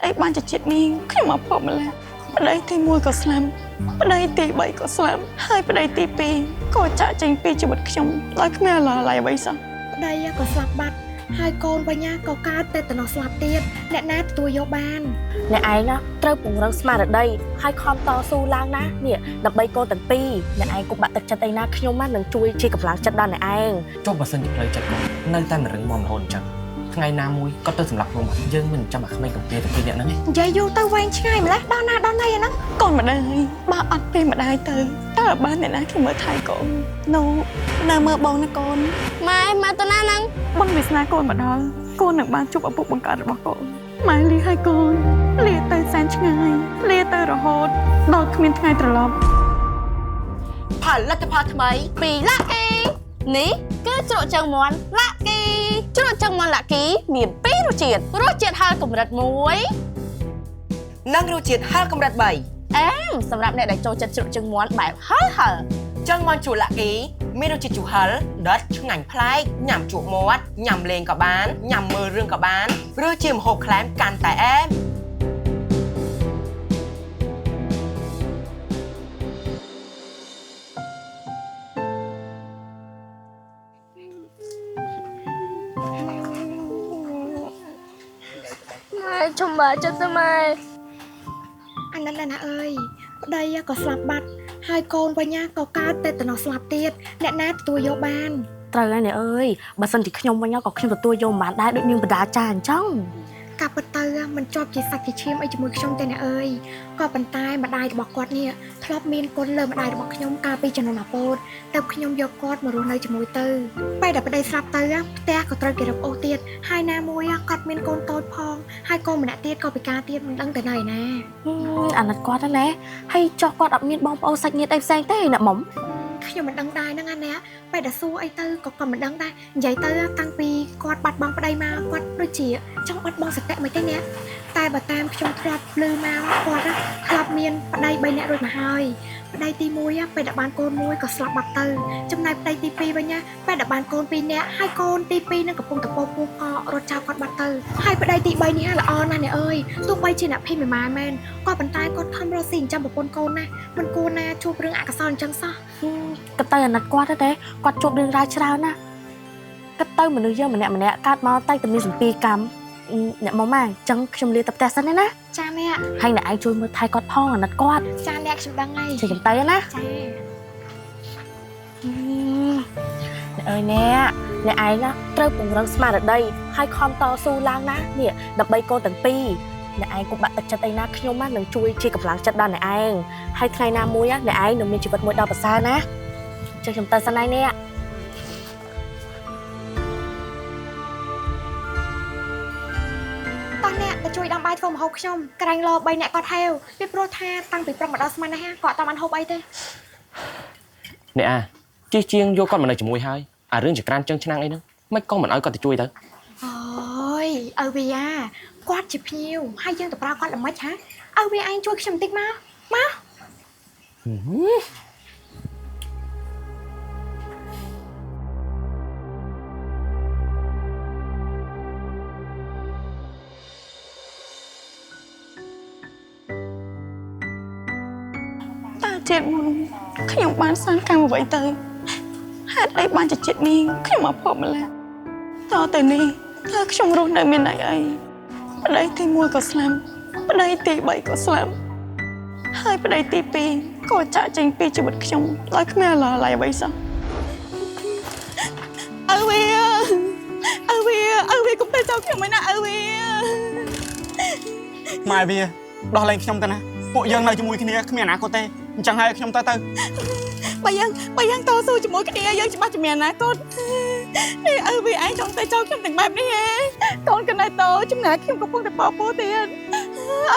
អីបានចិត្តនាងខ្ញុំមកភពម្ល៉េះប្តីទី1ក៏ស្លាប់ប្តីទី3ក៏ស្លាប់ហើយប្តីទី2ក៏ចាក់ចេញពីជីវិតខ្ញុំដោយគ្មានអាឡ័យអ្វីសោះប្តីក៏ស្លាប់បាត់ហើយកូនវិញក៏កើតតែតំណោះស្លាប់ទៀតអ្នកណាទទួលយកបានអ្នកឯងណាត្រូវពង្រឹងស្មារតីហើយខំតស៊ូឡើងណានេះដើម្បីកូនទាំងពីរអ្នកឯងកុំបាក់ទឹកចិត្តអីណាខ្ញុំនឹងជួយជាកម្លាំងចិត្តដល់អ្នកឯងចុះបើសិនជាផ្លូវចិត្តគាត់នៅតែមិនរឹងមាំរហូតអញ្ចឹងថ្ងៃណាមួយក៏ទៅសម្រាប់ខ្លួនយើងមិនចាំអាក្មេងកំពីទៅពីអ្នកហ្នឹងនិយាយយូរទៅវែងឆ្ងាយម្ល៉េះដល់ណាដល់ណីហ្នឹងកូនម្ដាយបើអត់ពេលម្ដាយទៅតើបានអ្នកណាគេមើលថែកូននៅមើលបងណាកូនម៉ែមកទៅណាហ្នឹងបងវាសនាកូនមកដល់កូននឹងបានជួបឪពុកបង្កើតរបស់កូនម៉ែលីហើយកូនលាទៅសែនឆ្ងាយលាទៅរហូតដល់គ្មានថ្ងៃត្រឡប់ផលិតផលថ្មីពីឡាក់គីនេះគឺជ្រក់ជើងមាន់ឡាក់គីជ្រក់ជើងមាន់ឡាក់គីមាន2រសជាតិហឹរកម្រិត1និងរសជាតិហឹរកម្រិត3អែមសម្រាប់អ្នកដែលចូលចិត្តជ្រក់ជើងមាន់បែបហឹរជើងមាន់ជ្រក់ឡាក់គីមានរសជាតិជូរហឹរដិតឆ្ងាញ់ប្លែកញ៉ាំជក់មាត់ញ៉ាំលេងក៏បានញ៉ាំមើលរឿងក៏បានឬជាម្ហូបក្លែមកាន់តែអែមចំបើចិត្តទៅម៉ែអាណិតណាអើយប្តីក៏ស្លាប់បាត់ហើយកូនវិញក៏កើតតែតំណោះស្លាប់ទៀតអ្នកណាទទួលយកបានត្រូវហើយអ្នកអើយបើសិនជាខ្ញុំវិញក៏ខ្ញុំទទួលយកមិនបានដែរដូចនាងបដាចាអញ្ចឹងកាប់ពិតទៅមិនជាប់ជាសាច់ជាឈាមអីជាមួយខ្ញុំទេអ្នកអើយក៏ប៉ុន្តែម្ដាយរបស់គាត់នេះធ្លាប់មានគុណលើម្ដាយរបស់ខ្ញុំកាលពីជំនាន់អាពោតតែខ្ញុំយកគាត់មករស់នៅជាមួយទៅពេលដែលប្តីស្លាប់ទៅផ្ទះក៏ត្រូវគេរឹបអូសទៀតហើយណាមួយគាត់មានកូនតូចផងហើយកូនម្នាក់ទៀតក៏ពិការទៀតមិនដឹងទៅណីណាអាណិតគាត់ណាហើយចោះគាត់អត់មានបងប្អូនសាច់ញាតិអីផ្សេងទេអ្នកមុំខ្ញុំមិនដឹងដែរហ្នឹងណាពេលដែលសួរអីទៅក៏គាត់មិនដឹងដែរនិយាយទៅតាំងពីគាត់បាត់បង់ប្តីមកគាត់ដូចជាចង់បាត់បង់សតិមិនទេណាតែបើតាមខ្ញុំធ្លាប់ឮមកគាត់ធ្លាប់មានប្តី3នាក់រួចមកហើយប្តីទី1ពេលដែលបានកូន1ក៏ស្លាប់បាត់ទៅចំណែកប្តីទី2វិញពេលដែលបានកូន2នាក់ហើយកូនទី2នឹងកំពុងតពោពោក៏រត់ចោលគាត់បាត់ទៅហើយប្តីទី3នេះល្អណាស់អ្នកអើយទោះបីជាអ្នកភីមិនម៉ាមែនក៏ប៉ុន្តែគាត់ខំរកស៊ីចិញ្ចឹមប្រពន្ធកូនណាមិនគួរណាជួបរឿងអកុសលអញ្ចឹងសោះក៏ទៅអាណិតគាត់ទេគាត់ជួបរឿងរ៉ាវច្រើនណាក៏ទៅមនុស្សយើងម្នាក់កើតមកតែមានសម្ពាធកម្មអ្នកមកម៉ាអញ្ចឹងខ្ញុំលាទៅផ្ទះសិនណាចាអ្នកហើយអ្នកឯងជួយមើលថែគាត់ផងអាណិតគាត់ចាអ្នកខ្ញុំដឹងហើយជួយខ្ញុំទៅណាចាអ្នកអើយអ្នកឯងណាត្រូវពង្រឹងស្មារតីហើយខំតស៊ូឡើងណានេះដើម្បីកូនទាំងពីរអ្នកឯងកុំបាក់ទឹកចិត្តអីណាខ្ញុំនឹងជួយជាកម្លាំងចិត្តដល់អ្នកឯងហើយថ្ងៃណាមួយអ្នកឯងនឹងមានជីវិតមួយដ៏ប្រសើរណាជួយខ្ញុំទៅសិនហើយអ្នកតោះអ្នកទៅជួយដាំបាយធ្វើម្ហូបខ្ញុំក្រែងលោ3អ្នកគាត់ហេវពីព្រោះថាតាំងពីព្រឹកមកដល់ស្មាននេះគាត់អត់បានហូបអីទេអ្នកជិះជាងយកគាត់មកនៅជាមួយហើយអារឿងចក្រានចឹងឆ្នាំងអីហ្នឹងមិនក៏មិនឲ្យគាត់ទៅជួយទៅអូយឪវាគាត់ជាភ្ញៀវហើយយើងទៅប្រើគាត់ល្មិចហ៎ឪវាឯងជួយខ្ញុំបន្តិចមកជាតិមុនខ្ញុំបានសាងកម្មអ្វីទៅហេតុអីបានចិត្តនាងខ្ញុំមកភពម្ល៉េះតទៅនេះតើខ្ញុំរស់នៅមានអីប្តីទី1ក៏ស្លាប់ប្តីទី3ក៏ស្លាប់ហើយប្តីទី2ក៏ចាក់ចេញពីជីវិតខ្ញុំដោយគ្មានអាឡ័យអ្វីសោះឪវាកុំទៅចោលខ្ញុំឯណាឪវាម៉ែវាដោះលែងខ្ញុំទៅណាពួកយើងនៅជាមួយគ្នាគ្មានអនាគតទេអញ្ចឹងហើយខ្ញុំទៅបើយើងតស៊ូជាមួយគ្នាយើងច្បាស់ជាមានអនាគតនេះឪវាឯងចង់ទៅចោលខ្ញុំទាំងបែបនេះហ៎កូនកណៃតោចំណាយខ្ញុំកំពុងតែបោពោទៀត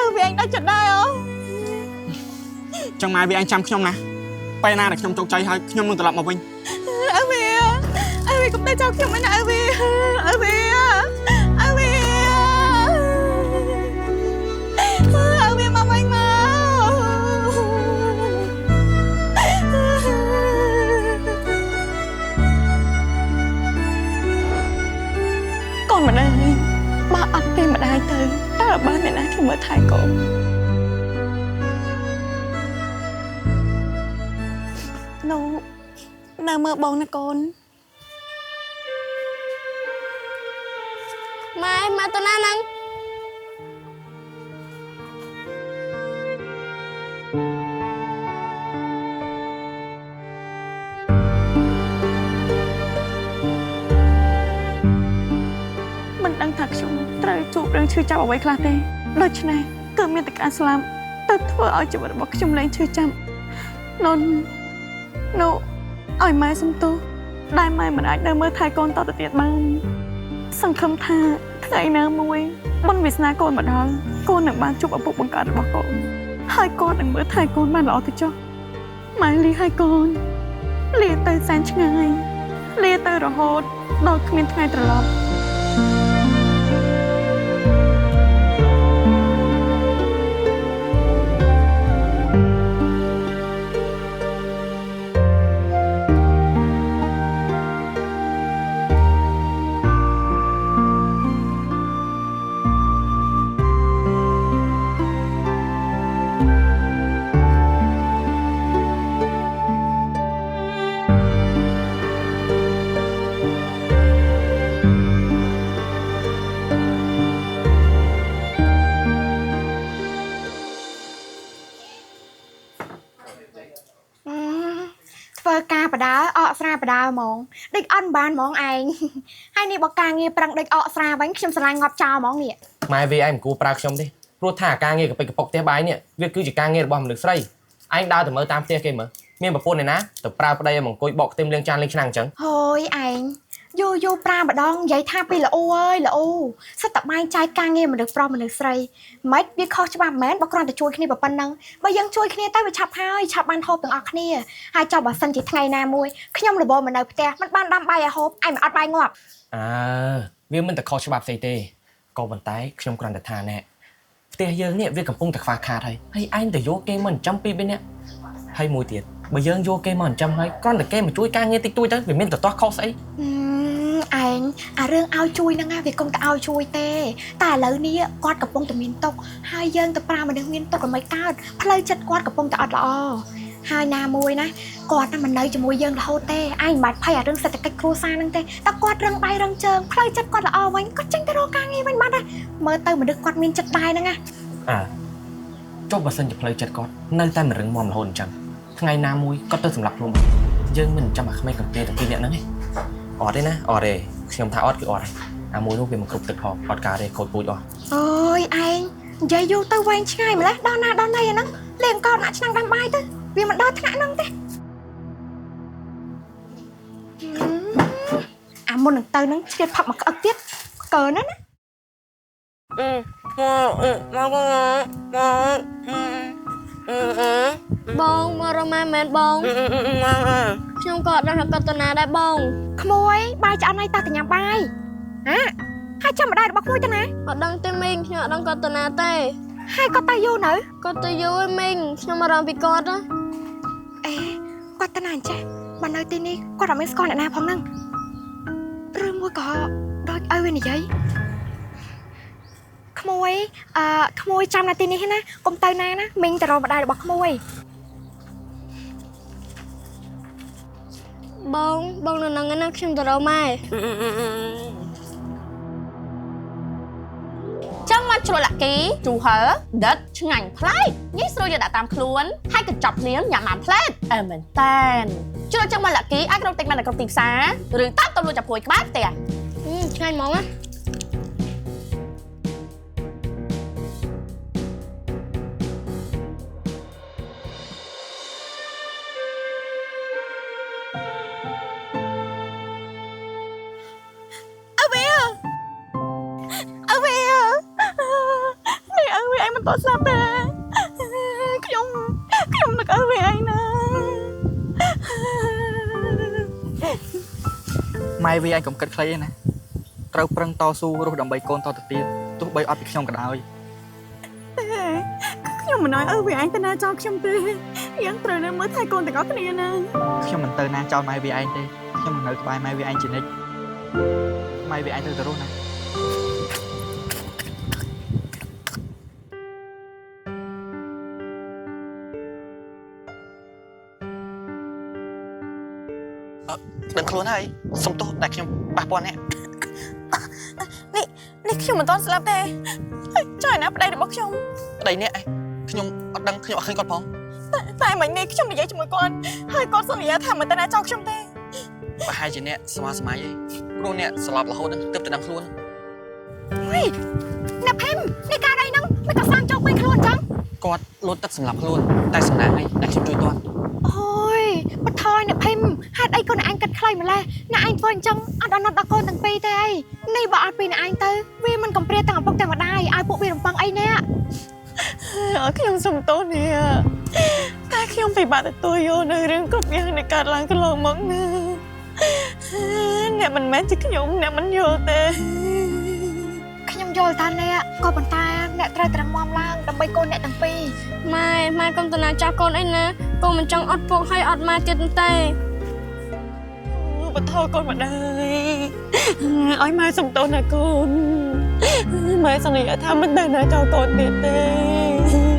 ឪវាឯងដល់ចិត្តដែរអូចឹងម៉ែវាឯងចាំខ្ញុំណាពេលណាដែលខ្ញុំជោគជ័យហើយខ្ញុំនឹងត្រឡប់មកវិញឪវាកុំទៅចោលខ្ញុំឯណាឪវាមកវិញមកកូនម្ដាយបើអត់ពេលម្ដាយទៅតើបានអ្នកណា ខ្ញុំមើលថែកូននៅមើលបងណាកូន ម៉ែទៅណាហ្នឹង មិនដឹងថាខ្ញុំត្រូវជួបរឿងឈឺចាប់អ្វីខ្លះទេដូច្នេះគឺមានតែការស្លាប់ទៅធ្វើឲ្យជីវិតរបស់ខ្ញុំលែងឈឺចាប់នោះឲ្យម៉ែសំទោសដែលម៉ែមិនអាចនៅមើលថែកូនតទៅទៀតបានសង្ឃឹមថាថ្ងៃណាមួយបុណ្យវាសនាកូនមកដល់កូននឹងបានជួបឪពុកបង្កើតរបស់កូនហើយកូននឹងមើលថែកូនបានល្អទៅចុះម៉ែលីហើយកូនលីទៅសែនឆ្ងាយលីទៅរហូតដល់គ្មានថ្ងៃត្រឡប់ ធ្វើការបដាអកស្រាបដាហ្មងដូចអត់បានហ្មងឯងហើយនេះបើការងារប្រឹងដូចអកស្រាវិញខ្ញុំស្រឡាញ់ងាប់ចោលហ្មងនេះ ម៉ែវាឯងមិនគួរប្រើខ្ញុំទេព្រោះថាការងារកប៉ិកកប៉ុកផ្ទះបាយនេះវាគឺជាការងាររបស់មនុស្សស្រីឯងដើរទៅមើលតាមផ្ទះគេមើលមានប្រពន្ធឯណាទៅប្រើប្តីឲ្យមកអង្គុយបកខ្ទឹមលាងចានលាងឆ្នាំងអញ្ចឹង ហើយឯងយូប្រាម្ដងនិយាយថាពីល្អអើយល្អសិតតែបែងចែកការងារមនុស្សប្រុសមនុស្សស្រីមិនវាខុសច្បាប់មែនបើគ្រាន់តែជួយគ្នាប៉ុណ្ណឹងបើយើងជួយគ្នាទៅវាឆាប់ហើយឆាប់បានហូបទាំងអស់គ្នាហើយចុះបើសិនជាថ្ងៃណាមួយខ្ញុំរបបមកនៅផ្ទះមិនបានដាំបាយឲ្យហូបឯងមិនអត់បាយងាប់ វាមិនតែខុសច្បាប់ស្អីទេក៏ប៉ុន្តែខ្ញុំគ្រាន់តែថាណែផ្ទះយើងនេះវាកំពុងតែខ្វះខាតហើយឯងទៅយកគេមកចិញ្ចឹមពីរនាក់ហើយមួយទៀតបើយើងយកគេមកចិញ្ចឹមហើយគ្រាន់តែគេមកជួយការងារតិចតួចទៅវាមានតទាស់ខុសស្អី ឯងអារឿងឲ្យជួយហ្នឹងវាកុំតែឲ្យជួយទេតែឥឡូវនេះគាត់កំពុងតែមានទុកហើយយើងទៅប្រាមនុស្សមានទុកមិនកើតផ្លូវចិត្តគាត់កំពុងតែអត់ល្អហើយណាមួយណាគាត់មិននៅជាមួយយើងរហូតទេឯងមិនបាច់ភ័យអារឿងសេដ្ឋកិច្ចគ្រួសារហ្នឹងទេតែគាត់រឹងដៃរឹងជើងផ្លូវចិត្តគាត់ល្អវិញគាត់ចេញទៅរកការងារវិញបានដែរមើលទៅមនុស្សគាត់មានចិត្តដែរហ្នឹងណា ចុះបើសិនជាផ្លូវចិត្តគាត់នៅតែមិនរឹងមាំរហូតអញ្ចឹងថ្ងៃណាមួយគាត់ទៅសម្លាប់ខ្លួនយើងមិនចាំអាក្មេងកំព្រាទាំងពីរនាក់ហ្នឹងទេអត់ទេណាអត់ទេខ្ញុំថាអត់គឺអត់ហើយអាមួយនោះវាមិនគ្រប់ទឹកផងអត់ការទេខូចពូជអស់ អូយឯងនិយាយយូរទៅវែងឆ្ងាយម្លេះដល់ណាដល់ណីអាហ្នឹងលេងកោតដាក់ឆ្នាំងដាំបាយទៅវាមិនដល់ថ្នាក់ហ្នឹងទេអាមុននឹងទៅហ្នឹងឆ្លៀតផឹកមកក្អឹកទៀតកើណាណា បងមករម៉ែមែនបងខ្ញុំក៏អត់ដឹងថាគាត់ទៅណាដែរបង ក្មួយបាយឆ្អិនហើយតើទៅញ៉ាំបាយហើយចាំម្ដាយរបស់ក្មួយទៅណា អត់ដឹងទេមីងខ្ញុំអត់ដឹងគាត់ទៅណាទេ ហើយគាត់ទៅយូរនៅ គាត់ទៅយូរហើយមីងខ្ញុំអារម្មណ៍ពីគាត់ណា អេគាត់ទៅណាអញ្ចេះបើនៅទីនេះគាត់អត់មានស្គាល់អ្នកណាផងហ្នឹងឬមួយក៏ដូចឲ្យវានិយាយក្មួយចាំនៅទីនេះណាកុំទៅណាណាមីងទៅរកម្ដាយរបស់ក្មួយ បងនៅនឹងណាខ្ញុំទៅរកម៉ែ ចាំមកជ្រុលលាក់គីជូហឺដិតឆ្ងាញ់ប្លែកញីស្រួលយកដាក់តាមខ្លួនហើយកញ្ចប់ភ្លៀងញ៉ាំបានផ្លែតអើមែនតែនជ្រុលចាំមកលាក់គីអាចរកទិញបាននៅក្នុងទីផ្សារឬតាមទៅលក់ចាប់ព្រួយក្បែរផ្ទះ ឆ្ងាញ់ហ្មងណា មិនតស្លាប់ទេខ្ញុំនឹកអើវាឯងណា ម៉ែវាឯងកុំគិតខ្លីទេណាត្រូវប្រឹងតស៊ូរស់ដើម្បីកូនតទៅទៀតទោះបីអត់ពីខ្ញុំក៏ដោយ ខ្ញុំមិនឲ្យវាឯងទៅណាចោលខ្ញុំទេយើងត្រូវនៅមើលថែកូនទាំងអស់គ្នាណា ខ្ញុំមិនទៅណាចោលម៉ែវាឯងទេខ្ញុំនៅក្បែរម៉ែវាឯងជានិច្ចម៉ែវាឯងទៅរស់ណា ដឹងខ្លួនហើយសុំទោសដែលខ្ញុំប៉ះពាល់អ្នក នេះខ្ញុំមិនទាន់ស្លាប់ទេចុះឯណាប្តីរបស់ខ្ញុំ ប្តីអ្នកឯងខ្ញុំអត់ដឹងខ្ញុំអត់ឃើញគាត់ផង តែមិញនេះខ្ញុំនិយាយជាមួយគាត់ហើយគាត់សន្យាថាមិនតែណាចោលខ្ញុំទេ ប្រហែលជាអ្នកស្វាសម័យឯងព្រោះអ្នកស្លាប់រហូតទើបតែដឹងខ្លួន អ្នកភេមនេះការអីហ្នឹងមិនក៏សាងចោកពេញខ្លួនអញ្ចឹង គាត់លោតទឹកសម្លាប់ខ្លួនតែសំណាងឯងដែលខ្ញុំជួយគាត់ អូយបថយអ្នកភេមហេតុអីកូនអ្នកឯងគិតខ្លីម្លេះអ្នកឯងធ្វើអញ្ចឹងអត់អណត់ដល់កូនទាំងពីរទេអីនេះបើអត់ពីអ្នកឯងទៅវាមិនកំព្រាទាំងឪពុកទាំងម្ដាយឲ្យពួកវារំពឹងអីអ្នក ខ្ញុំសុំទោសនេះតែខ្ញុំពិបាកទទួលយកនៅរឿងគ្រប់យ៉ាងដែលកើតឡើងកន្លងមកណាអ្នកមិនមែនជាខ្ញុំអ្នកមិនយល់ទេ ខ្ញុំយល់ថាអ្នកក៏ប៉ុន្តែអ្នកត្រូវត្រឹមមមឡើងដើម្បីកូនអ្នកទាំងពីរ ម៉ែកុំទៅណាចាស់កូនអីណាកូនមិនចង់អត់ពុកហើយអត់មកទៀតទេ បថយកូនមកដែរឲ្យម៉ែសុំទោសណាកូនម៉ែសន្យាថាមិនដែលណាចោលកូនទៀតទេ